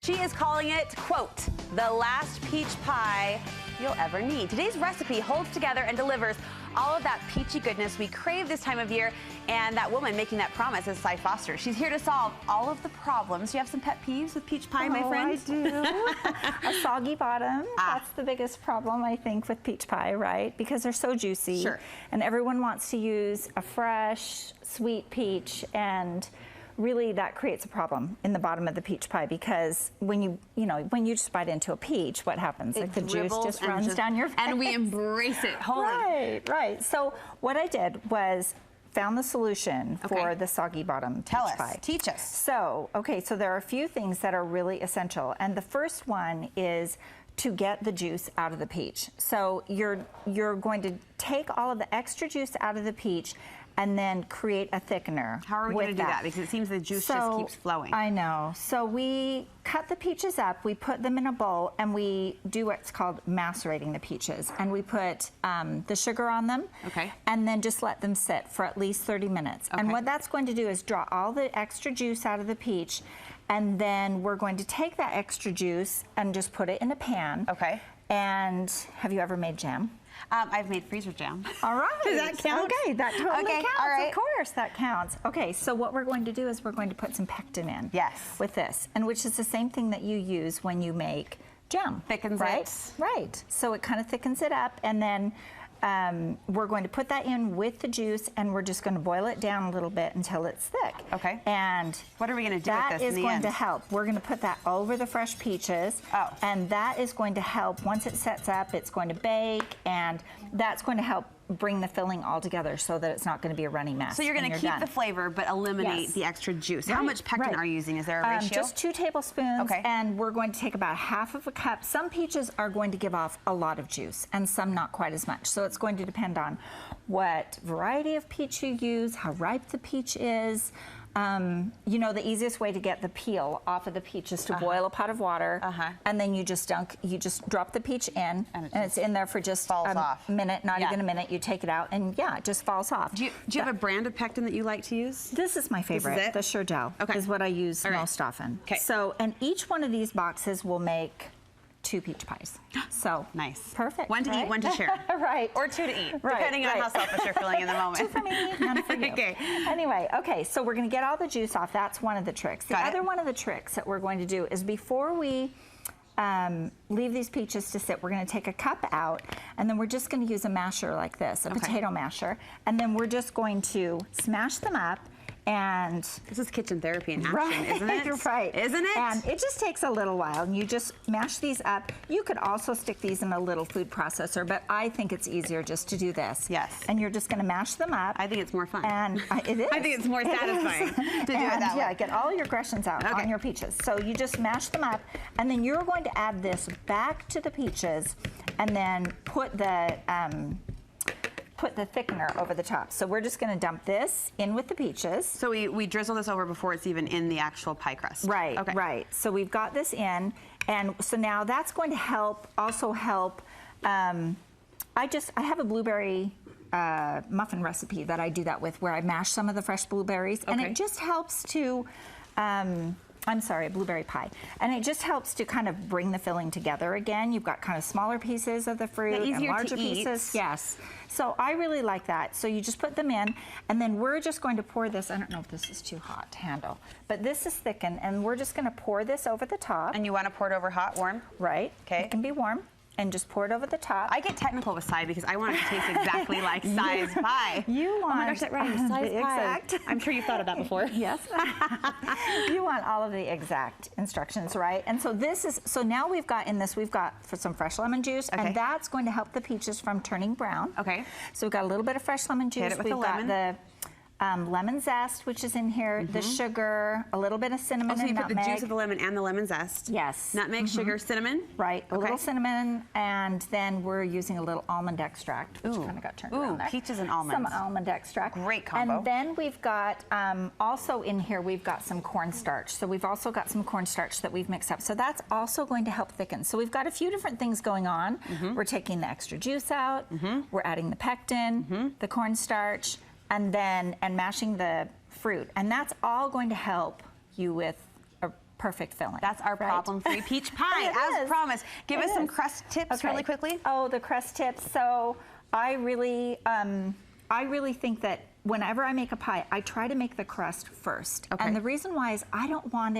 She is calling it, quote, the last peach pie you'll ever need. Today's recipe holds together and delivers all of that peachy goodness we crave this time of year, and that woman making that promise is Cy Foster. She's here to solve all of the problems. Do you have some pet peeves with peach pie, my friend? I do. A soggy bottom. That's the biggest problem, I think, with peach pie, right? Because they're so juicy. Sure. And everyone wants to use a fresh, sweet peach, and really that creates a problem in the bottom of the peach pie, because when you just bite into a peach, what happens? Like the juice just runs down your face. And we embrace it wholly. Right. So what I did was found the solution for the soggy bottom peach pie. Teach us. So, so there are a few things that are really essential. And the first one is to get the juice out of the peach. So you're going to take all of the extra juice out of the peach and then create a thickener. How are we going to do that? Because it seems the juice just keeps flowing. I know. So we cut the peaches up, we put them in a bowl, and we do what's called macerating the peaches. And we put the sugar on them, and then just let them sit for at least 30 minutes. And what that's going to do is draw all the extra juice out of the peach, and then we're going to take that extra juice and just put it in a pan. And have you ever made jam? I've made freezer jam. All right. Does that count? Okay, that totally counts. All right. Of course, that counts. Okay, so what we're going to do is we're going to put some pectin in. Yes. With this, and which is the same thing that you use when you make jam. Thickens it. Right. So it kind of thickens it up, and then we're going to put that in with the juice, and we're just going to boil it down a little bit until it's thick. And what are we going to do with this in the end? That is going to help. We're going to put that over the fresh peaches. And that is going to help. Once it sets up, it's going to bake, and that's going to help bring the filling all together so that it's not going to be a runny mess. So you're going to keep the flavor but eliminate the extra juice. How much pectin are you using? Is there a ratio? Just 2 tablespoons, and we're going to take about half of a cup. Some peaches are going to give off a lot of juice, and some not quite as much. So it's going to depend on what variety of peach you use, how ripe the peach is. The easiest way to get the peel off of the peach is to boil a pot of water, and then you just drop the peach in, and it's in there for just a minute, not even a minute. You take it out, and it just falls off. Do you have a brand of pectin that you like to use? This is my favorite. This is it? The Sure Gel is what I use most often. So, and each one of these boxes will make 2 peach pies. So nice. Perfect. One to eat, one to share. Or 2 to eat, depending on how selfish you're feeling in the moment. 2 for me, none for you. Anyway, so we're going to get all the juice off. That's one of the tricks. The other one of the tricks that we're going to do is before we leave these peaches to sit, we're going to take a cup out, and then we're just going to use a masher like this, a potato masher, and then we're just going to smash them up. And this is kitchen therapy in action, isn't it? Isn't it? And it just takes a little while, and you just mash these up. You could also stick these in a little food processor, but I think it's easier just to do this. Yes. And you're just going to mash them up. I think it's more fun. And it is. I think it's more satisfying to do it that way. Get all your aggressions out on your peaches. So you just mash them up, and then you're going to add this back to the peaches, and then put the thickener over the top. So we're just going to dump this in with the peaches. So we drizzle this over before it's even in the actual pie crust. Right. So we've got this in, and so now that's going to also help. I have a blueberry muffin recipe that I do that with, where I mash some of the fresh blueberries, and it just helps to. I'm sorry, a blueberry pie. And it just helps to kind of bring the filling together again. You've got kind of smaller pieces of the fruit and larger pieces. Yes. So I really like that. So you just put them in, and then we're just going to pour this. I don't know if this is too hot to handle, but this is thickened, and we're just going to pour this over the top. And you want to pour it over hot, warm? Right. It can be warm. And just pour it over the top. I get technical with Cy because I want it to taste exactly like Cy's pie. You want oh my gosh, that rhymes. Cy's pie. I'm sure you've thought of that before. Yes. You want all of the exact instructions, right? And so so now we've got some fresh lemon juice, and that's going to help the peaches from turning brown. So we've got a little bit of fresh lemon juice. Hit it with we've the got lemon. the lemon zest, which is in here, the sugar, a little bit of cinnamon and nutmeg. So you put the juice of the lemon and the lemon zest. Yes. Nutmeg, sugar, cinnamon. Right, a little cinnamon, and then we're using a little almond extract, which kind of got turned around there. Peaches and almonds. Some almond extract. Great combo. And then we've got, also in here, we've got some cornstarch. So we've also got some cornstarch that we've mixed up. So that's also going to help thicken. So we've got a few different things going on. We're taking the extra juice out. We're adding the pectin, the cornstarch, and mashing the fruit, and that's all going to help you with perfect filling. That's our right? problem-free peach pie, It as is. promised. Give us some crust tips Okay. really quickly. Oh, the crust tips. So I really think that whenever I make a pie, I try to make the crust first. Okay. And the reason why is I don't want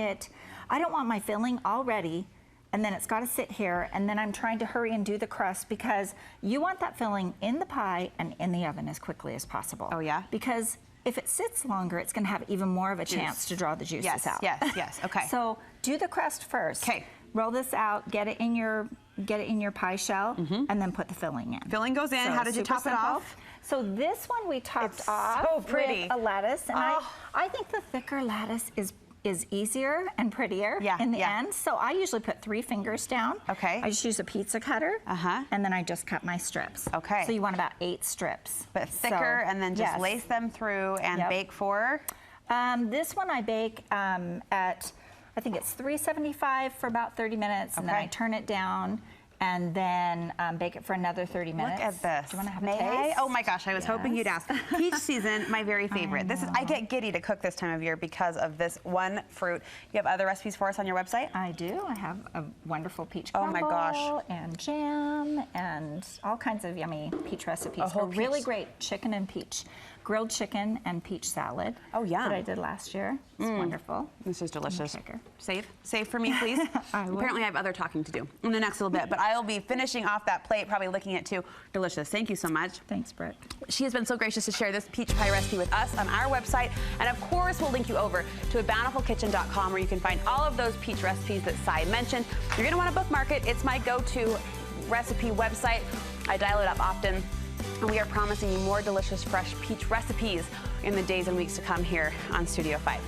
my filling all ready, and then it's got to sit here, and then I'm trying to hurry and do the crust, because you want that filling in the pie and in the oven as quickly as possible. Oh, yeah? Because if it sits longer, it's going to have even more of a chance to draw the juices out. Yes, okay. So do the crust first. Okay. Roll this out, get it in your pie shell, and then put the filling in. Filling goes in. So How did you super top it simple. off? So this one we topped It's off so pretty. with a lettuce, and Oh. I think the thicker lettuce is easier and prettier in the end. So I usually put 3 fingers down. Okay. I just use a pizza cutter, Uh-huh. and then I just cut my strips. Okay. So you want about 8 strips. But thicker, So, and then just yes. lace them through and Yep. bake for? This one I bake at, I think it's 375 for about 30 minutes, and then Okay. I turn it down, and then bake it for another 30 minutes. Look at this. Do you want to have May a I? taste? Oh my gosh, I was hoping you'd ask. Peach season, my very favorite. I get giddy to cook this time of year because of this one fruit. You have other recipes for us on your website? I do. I have a wonderful peach Oh my crumble gosh. and jam and all kinds of yummy peach recipes. A whole A really peach- great chicken and peach, grilled chicken and peach salad. Oh, yum. That I did last year. It's wonderful. This is delicious. Shaker. Save for me, please. I will. Apparently I have other talking to do in the next little bit, but I'll be finishing off that plate, probably licking it too. Delicious. Thank you so much. Thanks, Brooke. She has been so gracious to share this peach pie recipe with us on our website. And of course, we'll link you over to abountifulkitchen.com, where you can find all of those peach recipes that Cy mentioned. You're going to want to bookmark it. It's my go-to recipe website. I dial it up often. And we are promising you more delicious, fresh peach recipes in the days and weeks to come here on Studio 5.